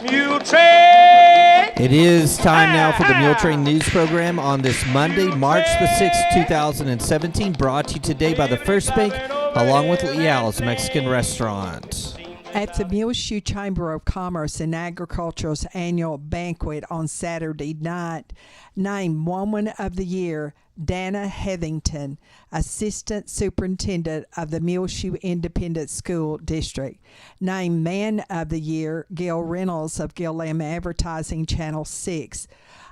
Muletrain! It is time now for the Muletrain News Program on this Monday, March the 6th, 2017, brought to you today by the First Bank, along with Leal's Mexican Restaurant. At the Muleshoe Chamber of Commerce and Agriculture's annual banquet on Saturday night, named Woman of the Year Dana Heathington, Assistant Superintendent of the Muleshoe Independent School District. Named Man of the Year Gil Reynolds of Gil Lamb Advertising Channel 6.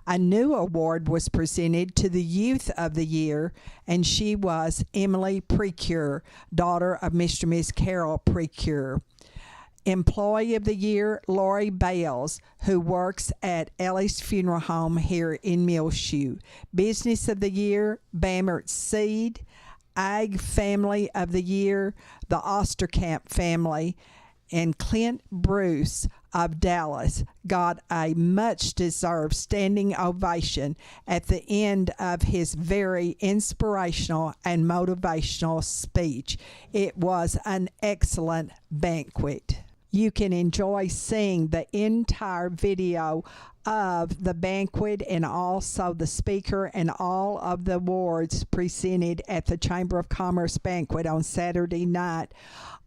A new award was presented to the Youth of the Year, and she was Emily Precure, daughter of Mr. and Miss Carol Precure. Employee of the Year, Lori Bales, who works at Ellie's Funeral Home here in Muleshoe. Business of the Year, Bammert Seed. Ag Family of the Year, the Osterkamp family. And Clint Bruce of Dallas got a much-deserved standing ovation at the end of his very inspirational and motivational speech. It was an excellent banquet. You can enjoy seeing the entire video of the banquet and also the speaker and all of the awards presented at the Chamber of Commerce banquet on Saturday night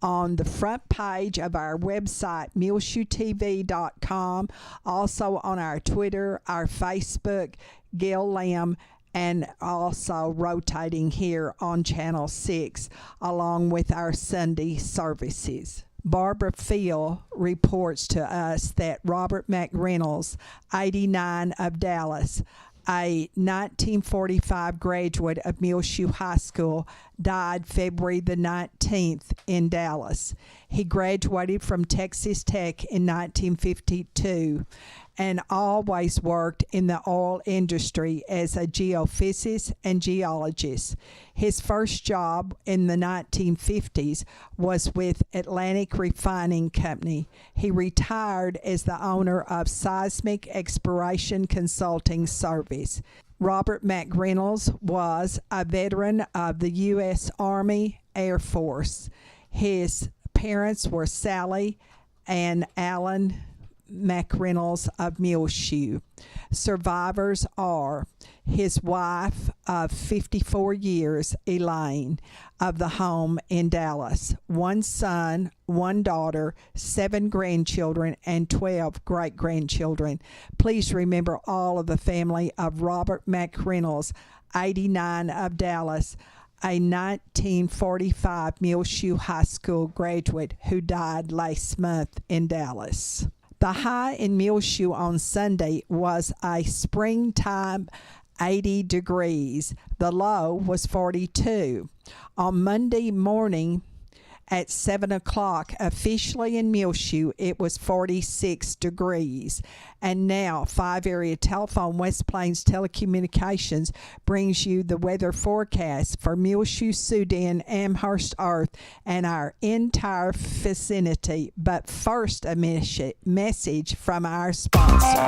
on the front page of our website, muleshoetv.com, also on our Twitter, our Facebook, Gil Lamb, and also rotating here on Channel 6, along with our Sunday services. Barbara Field reports to us that Robert McReynolds, 89 of Dallas, a 1945 graduate of Muleshoe High School, died February the 19th in Dallas. He graduated from Texas Tech in 1952 and always worked in the oil industry as a geophysicist and geologist. His first job in the 1950s was with Atlantic Refining Company. He retired as the owner of Seismic Exploration Consulting Service. Robert McReynolds was a veteran of the U.S. Army Air Force. His parents were Sally and Alan McReynolds of Muleshoe. Survivors are his wife of 54 years, Elaine, of the home in Dallas, one son, one daughter, 7 grandchildren, and 12 great-grandchildren. Please remember all of the family of Robert McReynolds, 89 of Dallas, a 1945 Muleshoe High School graduate who died last month in Dallas. The high in Muleshoe on Sunday was a springtime 80 degrees. The low was 42. On Monday morning at 7 o'clock, officially in Muleshoe, it was 46 degrees. And now, 5 Area Telephone West Plains Telecommunications brings you the weather forecast for Muleshoe, Sudan, Amherst, Earth, and our entire vicinity. But first, a message from our sponsor.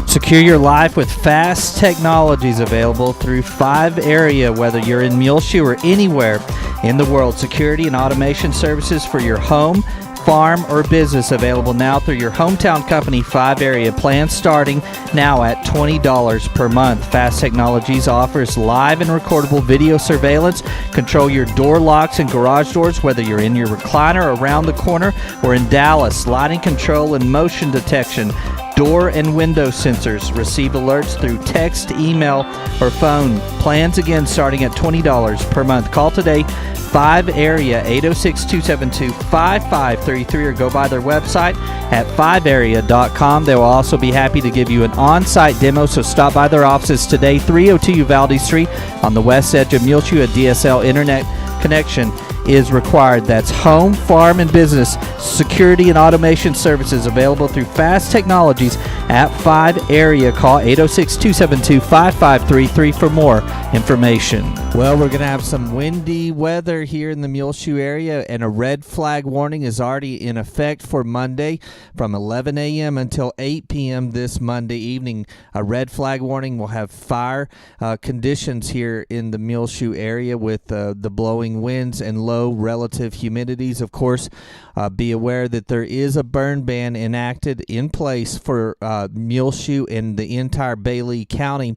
Secure your life with fast technologies available through 5 Area, whether you're in Muleshoe or anywhere in the world. Security and automation services for your home, farm, or business available now through your hometown company, 5 Area. Plans starting now at $20 per month. Fast Technologies offers live and recordable video surveillance. Control your door locks and garage doors, whether you're in your recliner around the corner or in Dallas. Lighting control and motion detection. Door and window sensors. Receive alerts through text, email, or phone. Plans again starting at $20 per month. Call today, 5 Area, 806-272-5533, or go by their website at 5area.com. They will also be happy to give you an on-site demo, so stop by their offices today, 302 Uvalde Street on the west edge of Muleshoe. A DSL internet connection is required. That's home, farm, and business security and automation services available through Fast Technologies at 5 area. Call 806-272-5533 for more information. Well, we're going to have some windy weather here in the Muleshoe area, and a red flag warning is already in effect for Monday from 11 a.m. until 8 p.m. this Monday evening. A red flag warning will have fire conditions here in the Muleshoe area with the blowing winds and low relative humidities. Of course, be aware that there is a burn ban enacted in place for Muleshoe and the entire Bailey County.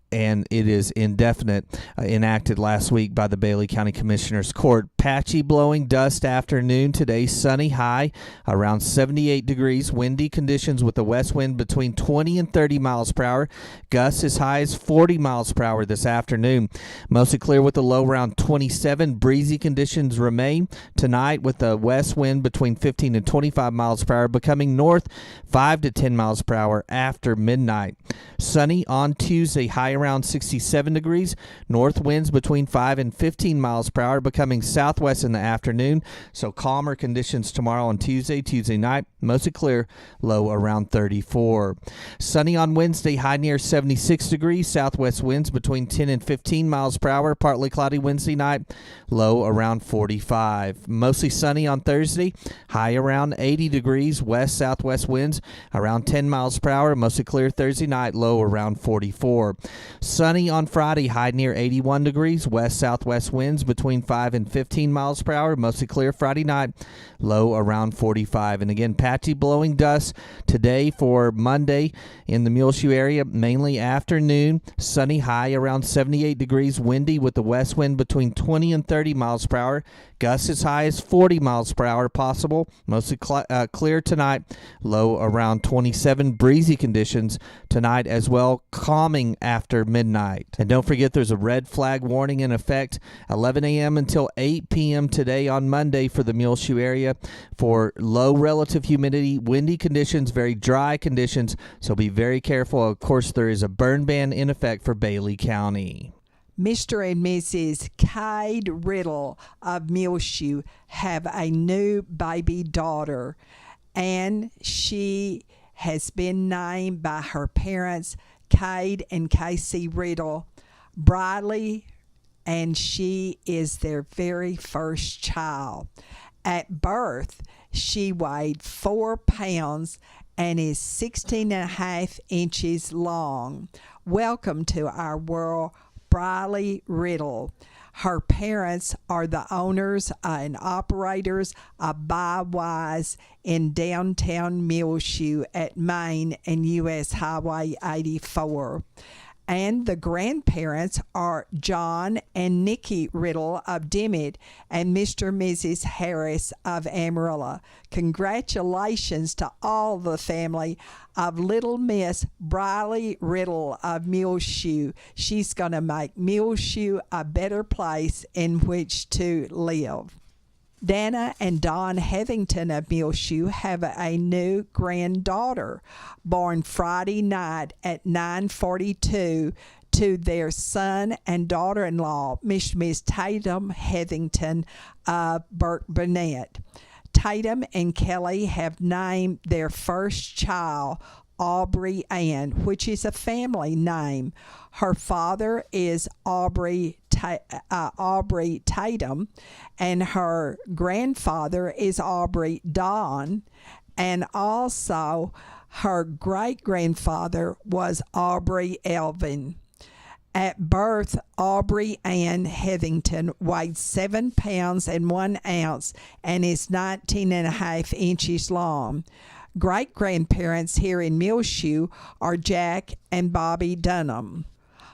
And it is indefinite, enacted last week by the Bailey County Commissioners Court. Patchy blowing dust afternoon today, sunny high around 78 degrees, windy conditions with a west wind between 20 and 30 miles per hour, gusts as high as 40 miles per hour this afternoon. Mostly clear with a low around 27, breezy conditions remain tonight with a west wind between 15 and 25 miles per hour, becoming north 5 to 10 miles per hour after midnight. Sunny on Tuesday, high around 67 degrees, north winds between 5 and 15 miles per hour, becoming southwest in the afternoon, so calmer conditions tomorrow on Tuesday night, mostly clear, low around 34. Sunny on Wednesday, high near 76 degrees, southwest winds between 10 and 15 miles per hour, partly cloudy Wednesday night, low around 45. Mostly sunny on Thursday, high around 80 degrees, west-southwest winds around 10 miles per hour, mostly clear Thursday night, low around 44. Sunny on Friday, high near 81 degrees, west-southwest winds between 5 and 15 miles per hour, mostly clear Friday night, low around 45. And again, patchy blowing dust today for Monday in the Muleshoe area, mainly afternoon, sunny, high around 78 degrees, windy with the west wind between 20 and 30 miles per hour, gusts as high as 40 miles per hour possible, mostly clear tonight, low around 27, breezy conditions tonight as well, calming after midnight. And don't forget, there's a red flag warning in effect 11 a.m. until 8 p.m. today on Monday for the Muleshoe area for low relative humidity, windy conditions, very dry conditions, so be very careful. Of course, there is a burn ban in effect for Bailey County. Mr. and Mrs. Cade Riddle of Muleshoe have a new baby daughter, and she has been named by her parents, Cade and Casey Riddle, Briley, and she is their very first child. At birth, she weighed 4 pounds and is 16 and a half inches long. Welcome to our world, Briley Riddle. Her parents are the owners and operators of Bywise in downtown Muleshoe at Main and U.S. Highway 84. And the grandparents are John and Nikki Riddle of Dimmitt and Mr. and Mrs. Harris of Amarillo. Congratulations to all the family of little Miss Briley Riddle of Muleshoe. She's going to make Muleshoe a better place in which to live. Dana and Don Hevington of Muleshoe have a new granddaughter born Friday night at 9:42 to their son and daughter-in-law, Miss Tatum Hevington of Burke Burnett. Tatum and Kelly have named their first child Aubrey Ann, which is a family name. Her father is Aubrey Tatum, and her grandfather is Aubrey Don, and also her great-grandfather was Aubrey Elvin. At birth, Aubrey Ann Hevington weighed 7 pounds and 1 ounce and is 19 and a half inches long. Great-grandparents here in Muleshoe are Jack and Bobby Dunham.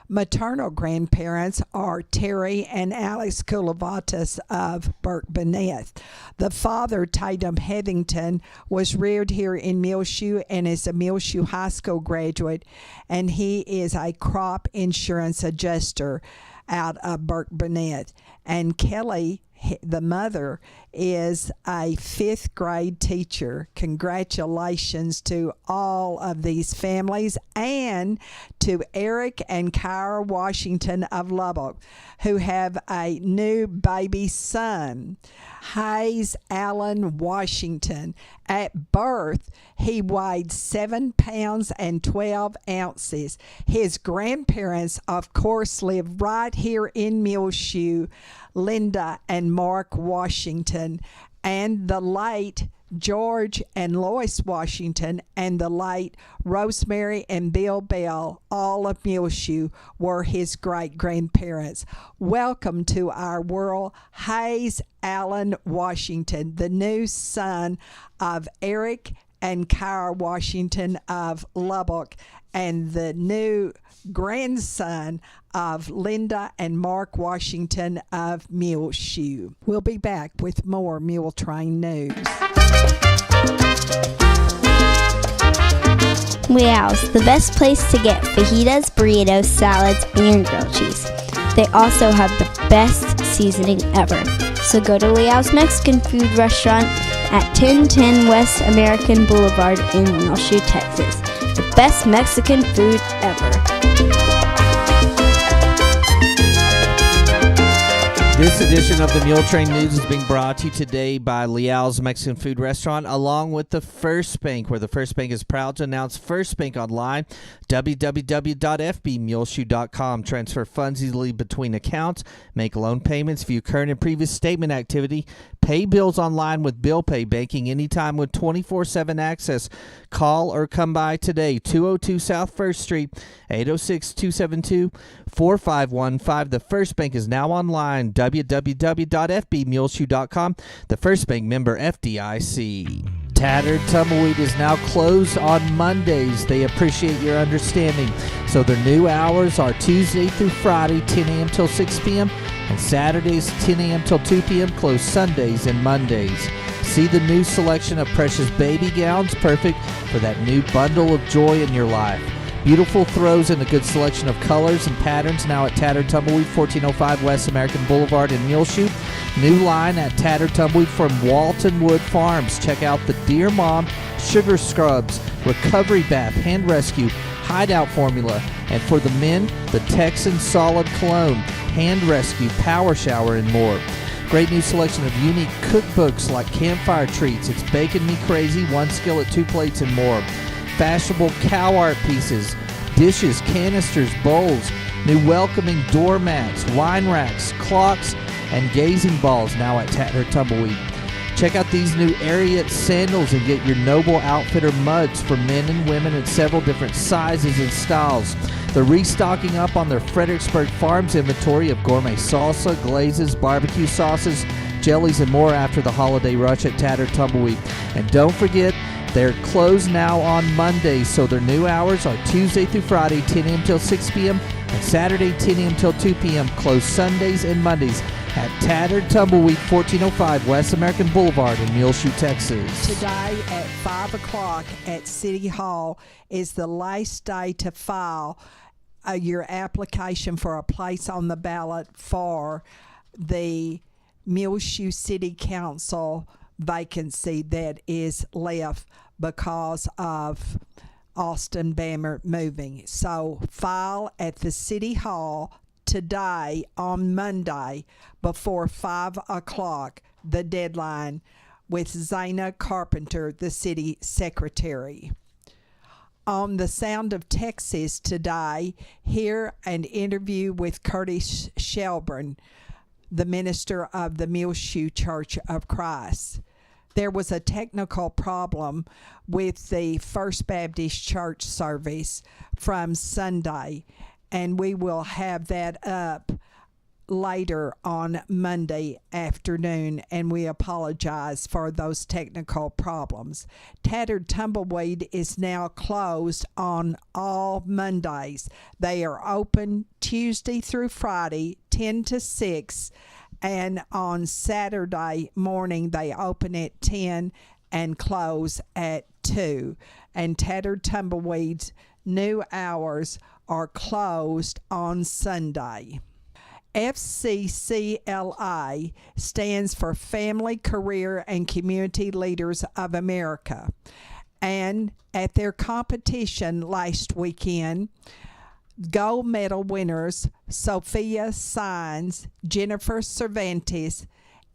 Maternal grandparents are Terry and Alex Koulivatas of Burke Burnett. The father, Tatum Hevington, was reared here in Muleshoe and is a Muleshoe High School graduate, and he is a crop insurance adjuster out of Burke Burnett. And Kelly The mother is a 5th grade teacher. Congratulations to all of these families and to Eric and Kyra Washington of Lubbock, who have a new baby son, Hayes Allen Washington. At birth, he weighed 7 pounds and 12 ounces. His grandparents, of course, live right here in Muleshoe, Linda and Mark Washington, and the late George and Lois Washington, and the late Rosemary and Bill Bell, all of Muleshoe, were his great-grandparents. Welcome to our world, Hayes Allen Washington, the new son of Eric and Kyra Washington of Lubbock, and the new grandson of Linda and Mark Washington of Muleshoe. We'll be back with more Muletrain news. Leo's, the best place to get fajitas, burritos, salads, and grilled cheese. They also have the best seasoning ever. So go to Leo's Mexican food restaurant at 1010 West American Boulevard in Muleshoe, Texas. The best Mexican food ever. This edition of the Muletrain News is being brought to you today by Leal's Mexican Food Restaurant, along with the First Bank, where the First Bank is proud to announce First Bank Online, www.fbmuleshoe.com. Transfer funds easily between accounts, make loan payments, view current and previous statement activity, pay bills online with Bill Pay, banking anytime with 24/7 access. Call or come by today, 202 South First Street, 806-272-4515. The First Bank is now online, www.fbmuleshoe.com. The First Bank, member FDIC. Tattered Tumbleweed is now closed on Mondays. They appreciate your understanding. So their new hours are Tuesday through Friday, 10 a.m. till 6 p.m., and Saturdays, 10 a.m. till 2 p.m., closed Sundays and Mondays. See the new selection of precious baby gowns, perfect for that new bundle of joy in your life. Beautiful throws and a good selection of colors and patterns now at Tattered Tumbleweed, 1405 West American Boulevard in Muleshoe. New line at Tattered Tumbleweed from Walton Wood Farms. Check out the Dear Mom Sugar Scrubs, Recovery Bath, Hand Rescue, Hideout Formula, and for the men, the Texan Solid Cologne, Hand Rescue, Power Shower, and more. Great new selection of unique cookbooks like Campfire Treats, It's Baking Me Crazy, One Skillet, Two Plates, and more. Fashionable cow art pieces, dishes, canisters, bowls, new welcoming doormats, wine racks, clocks, and gazing balls now at Tattered Tumbleweed. Check out these new Ariat sandals and get your Noble Outfitter mugs for men and women in several different sizes and styles. They're restocking up on their Fredericksburg Farms inventory of gourmet salsa, glazes, barbecue sauces, jellies, and more after the holiday rush at Tattered Tumbleweed. And don't forget, they're closed now on Mondays, so their new hours are Tuesday through Friday, 10 a.m. till 6 p.m., and Saturday, 10 a.m. till 2 p.m., closed Sundays and Mondays at Tattered Tumbleweed, 1405 West American Boulevard in Muleshoe, Texas. Today at 5 o'clock at City Hall is the last day to file your application for a place on the ballot for the Muleshoe City Council vacancy that is left because of Austin Bammer moving. So file at the City Hall today on Monday before 5 o'clock, the deadline, with Zana Carpenter, the city secretary. On the Sound of Texas today, hear an interview with Curtis Shelburne, the minister of the Muleshoe Church of Christ. There was a technical problem with the First Baptist Church service from Sunday, and we will have that up later on Monday afternoon, and we apologize for those technical problems. Tattered Tumbleweed is now closed on all Mondays. They are open Tuesday through Friday, 10 to 6, and on Saturday morning they open at 10 and close at 2. And Tattered Tumbleweed's new hours are closed on Sunday. FCCLA stands for Family, Career, and Community Leaders of America. And at their competition last weekend, gold medal winners Sophia Sines, Jennifer Cervantes,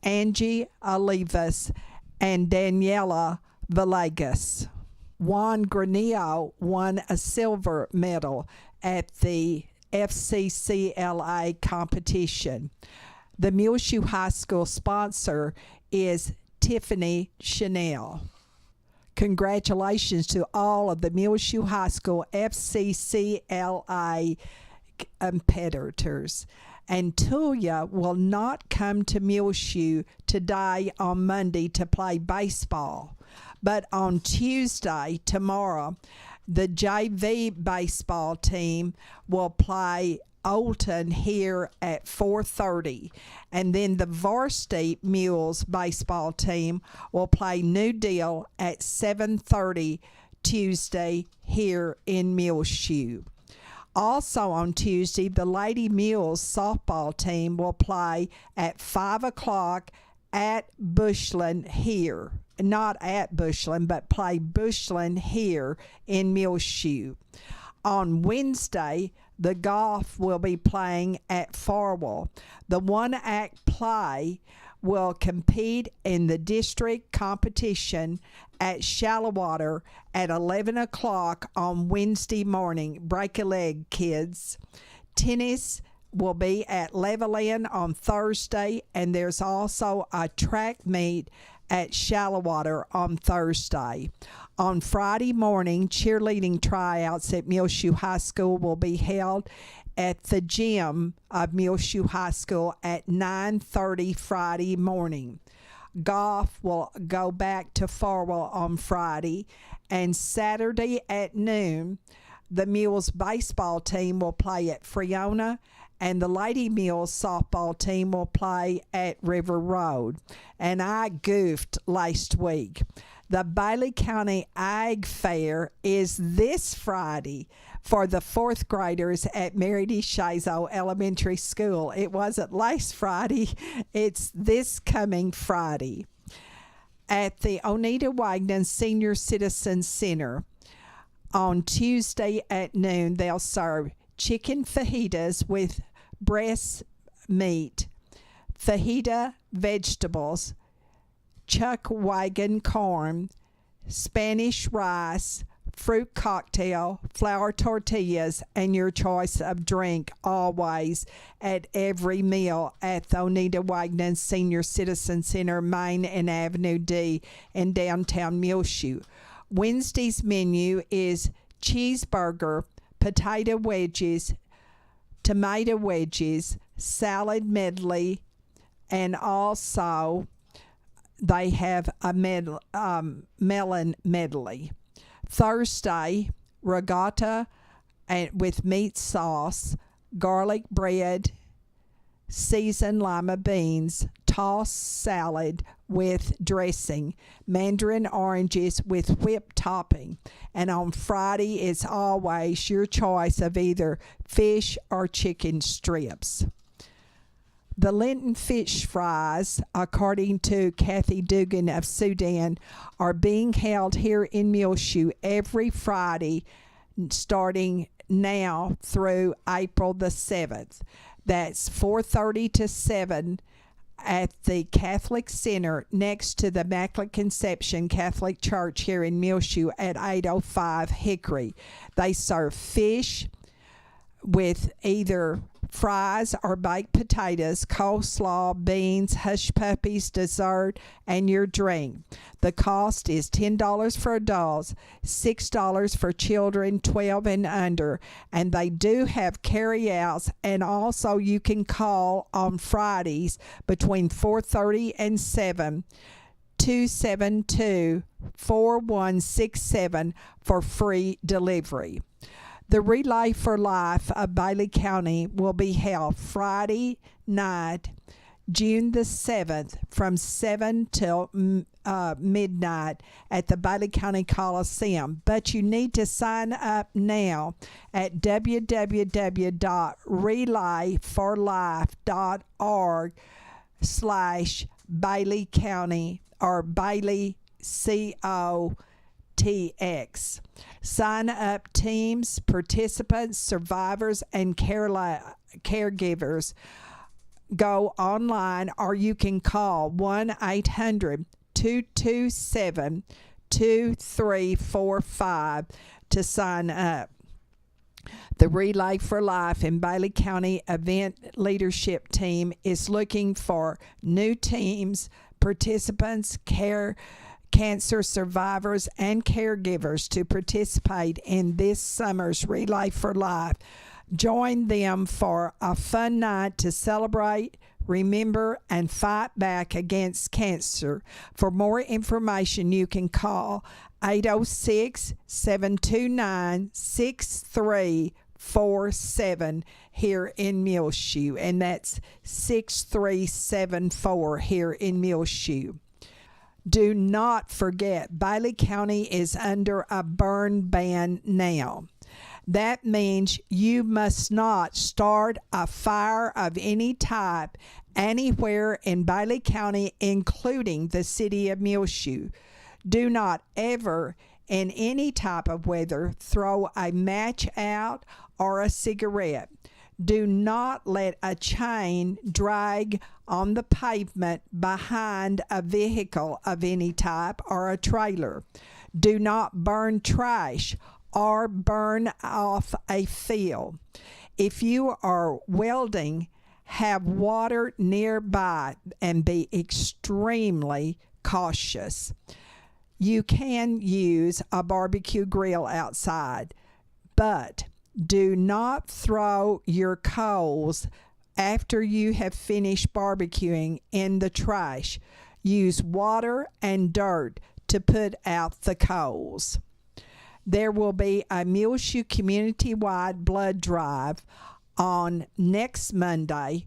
Angie Olivas, and Daniela Villegas. Juan Granillo won a silver medal at the FCCLA competition. The Muleshoe High School sponsor is Tiffany Chanel. Congratulations to all of the Muleshoe High School FCCLA competitors. And Tulia will not come to Muleshoe today on Monday to play baseball. But on Tuesday, tomorrow, the JV baseball team will play Olton here at 4:30, and then the varsity Mules baseball team will play New Deal at 7:30 Tuesday here in Muleshoe. Also on Tuesday, the Lady Mules softball team will play at 5 o'clock at Bushland here. Not at Bushland, but play Bushland here in Muleshoe. On Wednesday, the golf will be playing at Farwell. The one-act play will compete in the district competition at Shallowater at 11 o'clock on Wednesday morning. Break a leg, kids. Tennis will be at Levelland on Thursday, and there's also a track meet at Shallowater on Thursday. On Friday morning, cheerleading tryouts at Muleshoe High School will be held at the gym of Muleshoe High School at 9:30 Friday morning. Golf will go back to Farwell on Friday, and Saturday at noon, the Mules baseball team will play at Friona, and the Lady Mules softball team will play at River Road. And I goofed last week. The Bailey County Ag Fair is this Friday for the fourth graders at Mary D. Shazo Elementary School. It wasn't last Friday. It's this coming Friday. At the Oneida Wagner Senior Citizen Center on Tuesday at noon, they'll serve chicken fajitas with breast meat, fajita vegetables, chuck wagon corn, Spanish rice, fruit cocktail, flour tortillas, and your choice of drink always at every meal at the Oneida Wagner Senior Citizen Center, Main and Avenue D in downtown Muleshoe. Wednesday's menu is cheeseburger, potato wedges, tomato wedges, salad medley, and also they have a melon medley. Thursday, regatta with meat sauce, garlic bread, seasoned lima beans, tossed salad with dressing, mandarin oranges with whipped topping. And on Friday, it's always your choice of either fish or chicken strips. The Lenten fish fries, according to Kathy Dugan of Sudan, are being held here in Muleshoe every Friday starting now through April the 7th. That's 4:30 to 7 at the Catholic Center next to the Immaculate Conception Catholic Church here in Muleshoe at 805 Hickory. They serve fish with either fries or baked potatoes, coleslaw, beans, hush puppies, dessert, and your drink. The cost is $10 for adults, $6 for children 12 and under, and they do have carryouts, and also you can call on Fridays between 4:30 and 7, 272-4167 for free delivery. The Relay for Life of Bailey County will be held Friday night, June the 7th from 7 till midnight at the Bailey County Coliseum. But you need to sign up now at www.relayforlife.org/Bailey County or Bailey COTX. Sign up teams, participants, survivors, and caregivers. Go online or you can call 1-800-227-2345 to sign up. The Relay for Life in Bailey County Event Leadership Team is looking for new teams, participants, cancer survivors, and caregivers to participate in this summer's Relay for Life. Join them for a fun night to celebrate, remember, and fight back against cancer. For more information, you can call 806-729-6347 here in Muleshoe, and that's 6374 here in Muleshoe. Do not forget, Bailey County is under a burn ban now. That means you must not start a fire of any type anywhere in Bailey County, including the city of Muleshoe. Do not ever, in any type of weather, throw a match out or a cigarette. Do not let a chain drag on the pavement behind a vehicle of any type or a trailer. Do not burn trash or burn off a field. If you are welding, have water nearby and be extremely cautious. You can use a barbecue grill outside, but do not throw your coals after you have finished barbecuing in the trash. Use water and dirt to put out the coals. There will be a Muleshoe community-wide blood drive on next Monday.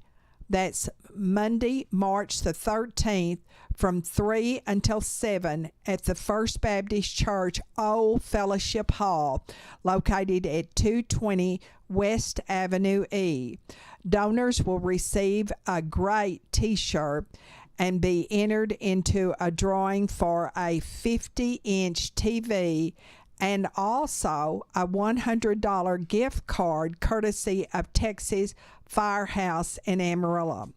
That's Monday, March the 13th, from 3 until 7 at the First Baptist Church Old Fellowship Hall, located at 220 West Avenue E. Donors will receive a great T-shirt and be entered into a drawing for a 50-inch TV and also a $100 gift card courtesy of Texas Firehouse in Amarillo.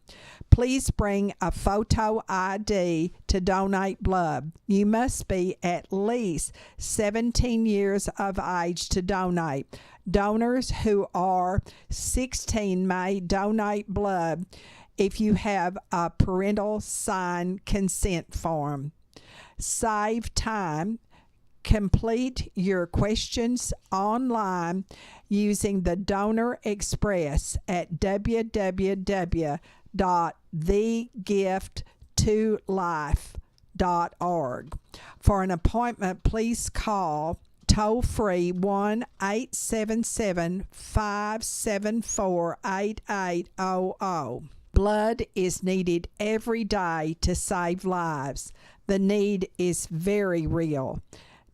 Please bring a photo ID to donate blood. You must be at least 17 years of age to donate. Donors who are 16 may donate blood if you have a parental signed consent form. Save time. Complete your questions online using the Donor Express at www.thegifttolife.org. For an appointment, please call toll-free 1-877-574-8800. Blood is needed every day to save lives. The need is very real.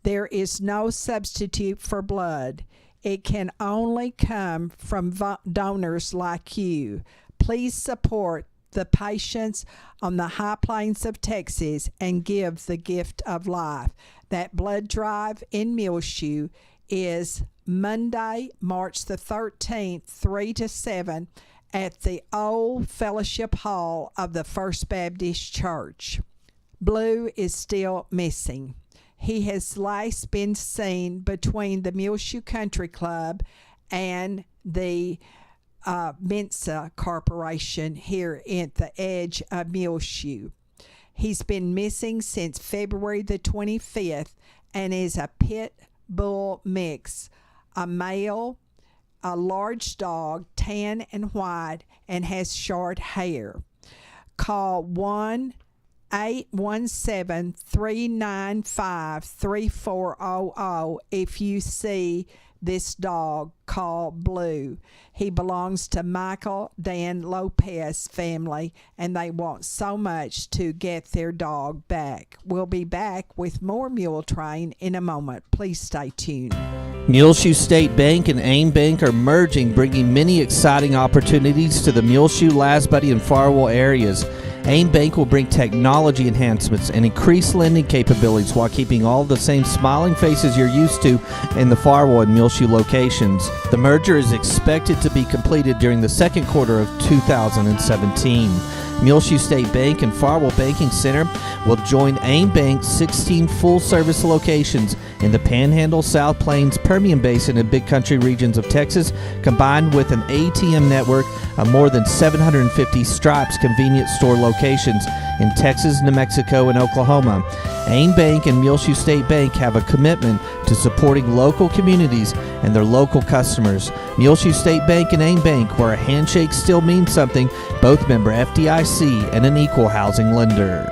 There is no substitute for blood. It can only come from donors like you. Please support the patients on the high plains of Texas and give the gift of life. That blood drive in Muleshoe is Monday, March the 13th, 3 to 7 at the Old Fellowship Hall of the First Baptist Church. Blue is still missing. He has last been seen between the Muleshoe Country Club and the Mensa Corporation here at the edge of Muleshoe. He's been missing since February the 25th and is a pit bull mix, a male, a large dog, tan and white, and has short hair. Call 1-817-395-3400 if you see this dog called Blue. He belongs to Michael Dan Lopez family, and they want so much to get their dog back. We'll be back with more Muletrain in a moment. Please stay tuned. Muleshoe State Bank and AIM Bank are merging, bringing many exciting opportunities to the Muleshoe, Lasbuddy, and Farwell areas. AIM Bank will bring technology enhancements and increased lending capabilities while keeping all the same smiling faces you're used to in the Farwell and Muleshoe locations. The merger is expected to be completed during the second quarter of 2017. Muleshoe State Bank and Farwell Banking Center will join AIM Bank's 16 full-service locations in the Panhandle, South Plains, Permian Basin, and Big Country regions of Texas, combined with an ATM network of more than 750 Stripes convenience store locations in Texas, New Mexico, and Oklahoma. AIM Bank and Muleshoe State Bank have a commitment to supporting local communities and their local customers. Muleshoe State Bank and AIM Bank, where a handshake still means something, both member FDIC and an equal housing lender.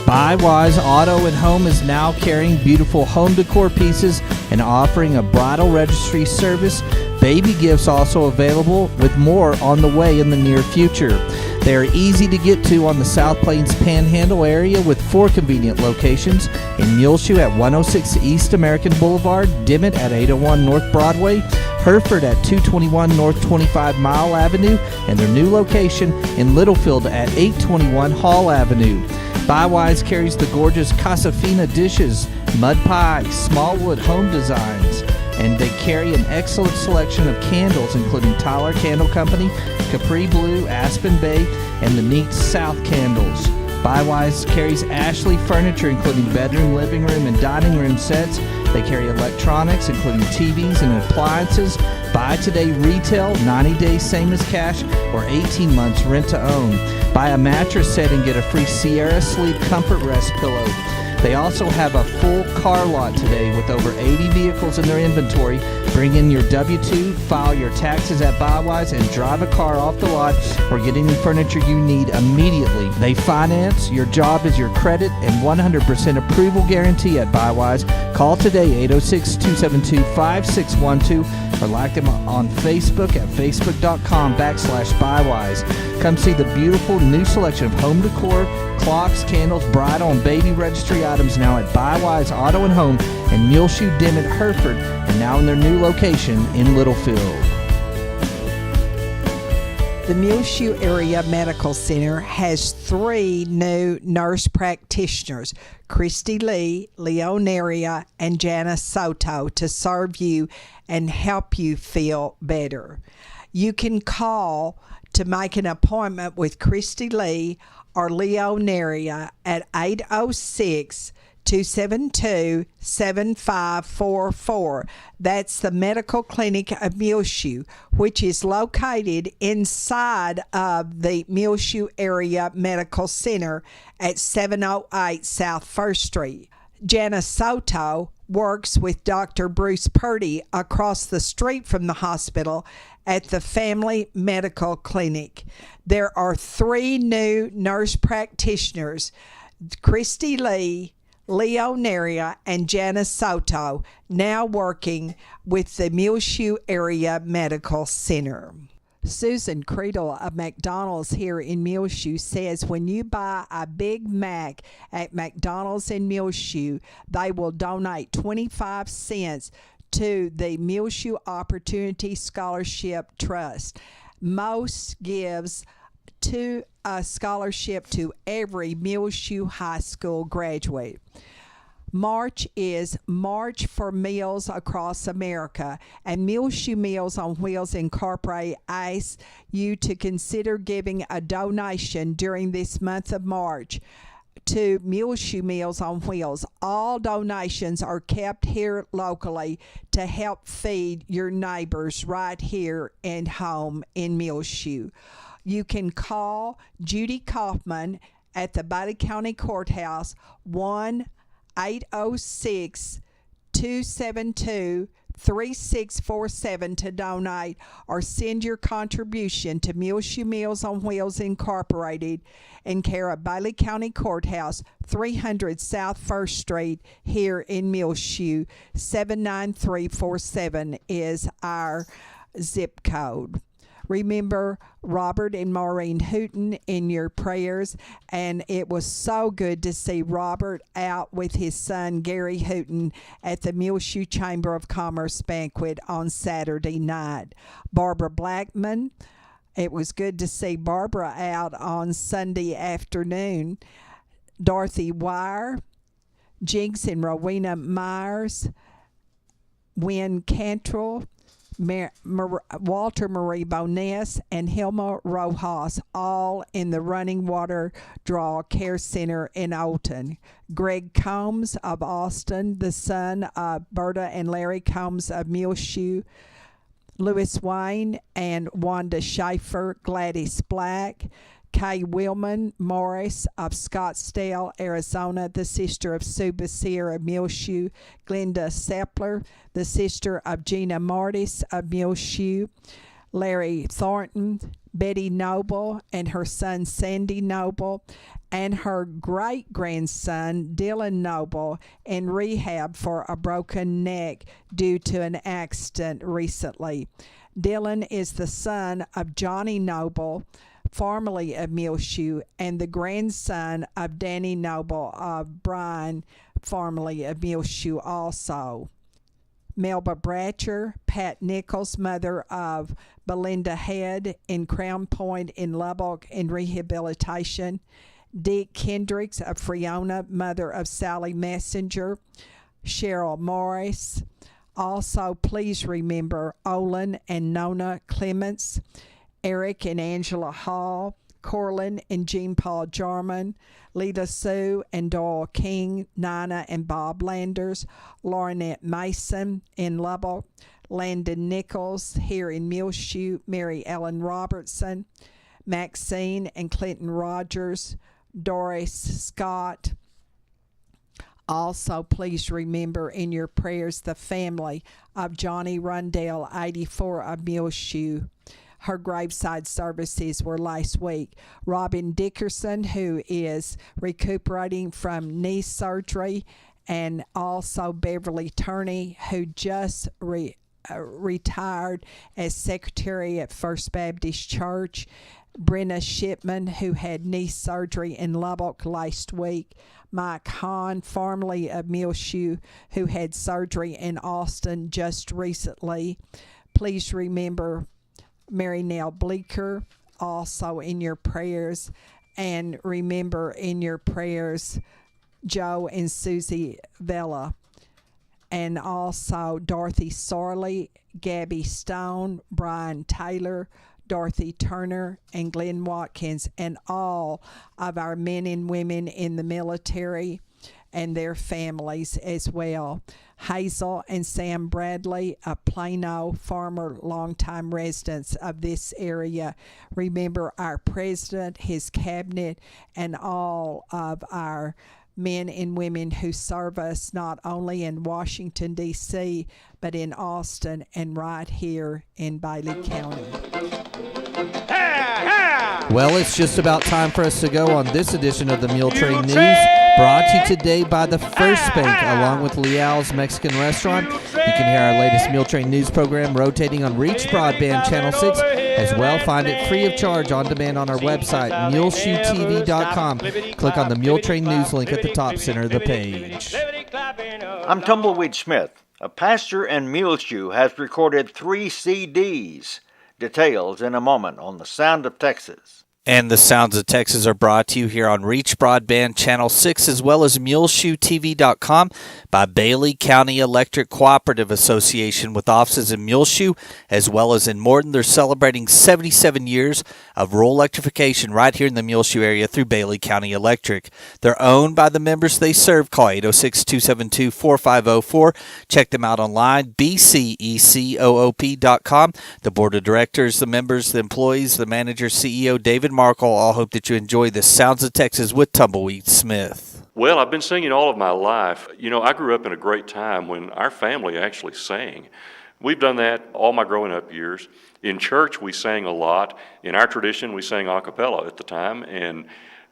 Buywise Auto and Home is now carrying beautiful home decor pieces and offering a bridal registry service. Baby gifts also available, with more on the way in the near future. They are easy to get to on the South Plains Panhandle area with 4 convenient locations: in Muleshoe at 106 East American Boulevard, Dimmitt at 801 North Broadway, Hereford at 221 North 25 Mile Avenue, and their new location in Littlefield at 821 Hall Avenue. Buywise carries the gorgeous Casa Fina dishes, mud pie, small wood home designs, and they carry an excellent selection of candles, including Tyler Candle Company, Capri Blue, Aspen Bay, and the Neat South candles. Buywise carries Ashley furniture, including bedroom, living room, and dining room sets. They carry electronics, including TVs and appliances. Buy today retail, 90 days same as cash, or 18 months rent to own. Buy a mattress set and get a free Sierra Sleep Comfort Rest pillow. They also have a full car lot today with over 80 vehicles in their inventory. Bring in your W-2, file your taxes at Buywise, and drive a car off the lot or get any furniture you need immediately. They finance, your job is your credit, and 100% approval guarantee at Buywise. Call today, 806-272-5612, or like them on Facebook at facebook.com/Buywise. Come see the beautiful new selection of home decor, clocks, candles, bridal, and baby registry items now at Buywise Auto and Home in Muleshoe, Dimmitt, Hereford, and now in their new location in Littlefield. The Muleshoe Area Medical Center has 3 new nurse practitioners, Christy Lee, Leonaria, and Jana Soto, to serve you and help you feel better. You can call to make an appointment with Christy Lee or Leonaria at 806-272-7544. That's the Medical Clinic of Muleshoe, which is located inside of the Muleshoe Area Medical Center at 708 South 1st Street. Jana Soto works with Dr. Bruce Purdy across the street from the hospital at the Family Medical Clinic. There are 3 new nurse practitioners, Christy Lee, Leonaria, and Jana Soto, now working with the Muleshoe Area Medical Center. Susan Creedle of McDonald's here in Muleshoe says when you buy a Big Mac at McDonald's in Muleshoe, they will donate 25 cents to the Muleshoe Opportunity Scholarship Trust. Most gives to a scholarship to every Muleshoe High School graduate. March is March for Meals Across America, and Muleshoe Meals on Wheels Incorporated asks you to consider giving a donation during this month of March to Muleshoe Meals on Wheels. All donations are kept here locally to help feed your neighbors right here and home in Muleshoe. You can call Judy Kaufman at the Butty County Courthouse 1-806-272 3647 to donate or send your contribution to Muleshoe Meals on Wheels Incorporated in care of Bailey County Courthouse, 300 South 1st Street here in Muleshoe. 79347 is our zip code. Remember Robert and Maureen Hooten in your prayers, and it was so good to see Robert out with his son Gary Hooten at the Muleshoe Chamber of Commerce banquet on Saturday night. Barbara Blackman, it was good to see Barbara out on Sunday afternoon. Dorothy Wire, Jinx and Rowena Myers, Wynn Cantrell, Walter Marie Boness, and Hilma Rojas, all in the Running Water Draw Care Center in Olton. Greg Combs of Austin, the son of Berta and Larry Combs of Muleshoe. Louis Wayne and Wanda Schaefer, Gladys Black. Kay Willman Morris of Scottsdale, Arizona, the sister of Sue Basier of Muleshoe. Glenda Sepler, the sister of Gina Martis of Muleshoe. Larry Thornton, Betty Noble and her son Sandy Noble, and her great-grandson Dylan Noble in rehab for a broken neck due to an accident recently. Dylan is the son of Johnny Noble, formerly of Muleshoe, and the grandson of Danny Noble of Bryan, formerly of Muleshoe also. Melba Bratcher, Pat Nichols, mother of Belinda Head in Crown Point in Lubbock in rehabilitation. Dick Kendricks of Freona, mother of Sally Messenger. Cheryl Morris. Also, please remember Olin and Nona Clements, Eric and Angela Hall, Corlin and Jean Paul Jarman, Lita Sue and Doyle King, Nina and Bob Landers, Laurinette Mason in Lubbock, Landon Nichols here in Muleshoe, Mary Ellen Robertson, Maxine and Clinton Rogers, Doris Scott. Also, please remember in your prayers the family of Johnny Rundell, 84 of Muleshoe. Her graveside services were last week. Robin Dickerson, who is recuperating from knee surgery, and also Beverly Turney, who just retired as secretary at First Baptist Church. Brenna Shipman, who had knee surgery in Lubbock last week. Mike Hahn, formerly of Muleshoe, who had surgery in Austin just recently. Please remember Mary Nell Bleeker, also in your prayers. And remember in your prayers Joe and Susie Vella. And also Dorothy Sorley, Gabby Stone, Brian Taylor, Dorothy Turner, and Glenn Watkins, and all of our men and women in the military and their families as well. Hazel and Sam Bradley of Plano, former longtime residents of this area. Remember our president, his cabinet, and all of our men and women who serve us not only in Washington, D.C., but in Austin and right here in Bailey County. Well, it's just about time for us to go on this edition of the Muletrain News, brought to you today by the First Bank, along with Leal's Mexican Restaurant. You can hear our latest Muletrain News program rotating on Reach Broadband Channel 6. As well, find it free of charge on demand on our website, muleshoetv.com. Click on the Muletrain News link at the top center of the page. I'm Tumbleweed Smith. A pastor in Muleshoe has recorded 3 CDs. Details in a moment on The Sound of Texas. And the Sounds of Texas are brought to you here on Reach Broadband Channel 6, as well as MuleshoeTV.com by Bailey County Electric Cooperative Association, with offices in Muleshoe as well as in Morton. They're celebrating 77 years of rural electrification right here in the Muleshoe area through Bailey County Electric. They're owned by the members they serve. Call 806-272-4504. Check them out online, bcecoop.com. The board of directors, the members, the employees, the manager, CEO, David Markle, all hope that you enjoy the Sounds of Texas with Tumbleweed Smith. Well, I've been singing all of my life. You know, I grew up in a great time when our family actually sang. We've done that all my growing up years. In church, we sang a lot. In our tradition, we sang a cappella at the time. And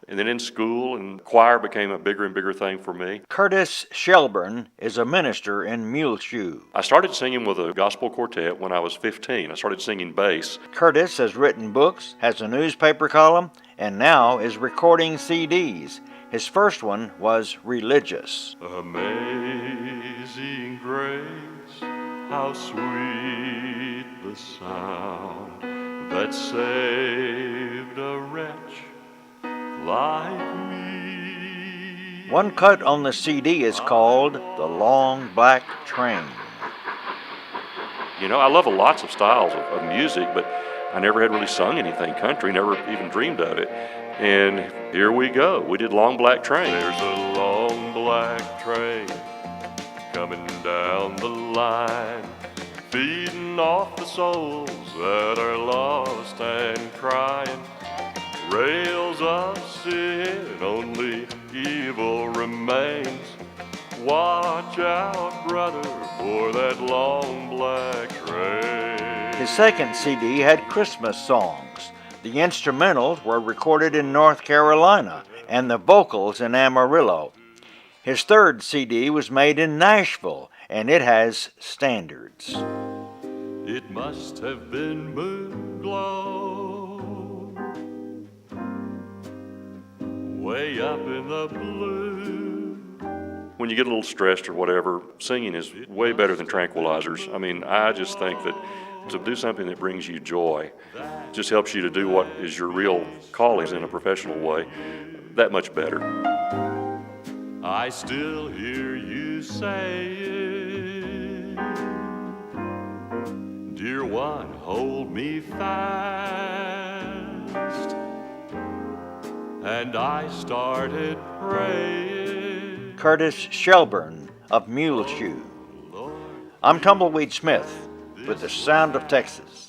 then in school, and choir became a bigger and bigger thing for me. Curtis Shelburne is a minister in Muleshoe. I started singing with a gospel quartet when I was 15. I started singing bass. Curtis has written books, has a newspaper column, and now is recording CDs. His first one was Religious. Amazing grace, how sweet the sound that saved a wretch like me. One cut on the CD is called The Long Black Train. You know, I love lots of styles of music, but I never had really sung anything country, never even dreamed of it. And here we go. We did Long Black Train. There's a long black train coming down the line, feeding off the souls that are lost and crying. Rails of sin, only evil remains. Watch out, brother, for that long black train. His second CD had Christmas songs. The instrumentals were recorded in North Carolina and the vocals in Amarillo. His third CD was made in Nashville, and it has standards. It must have been moon glow, way up in the blue. When you get a little stressed or whatever, singing is way better than tranquilizers. I mean, I just think that to do something that brings you joy just helps you to do what is your real calling in a professional way that much better. I still hear you saying, dear one, hold me fast. And I started praying. Curtis Shelburne of Muleshoe. I'm Tumbleweed Smith with the Sound of Texas.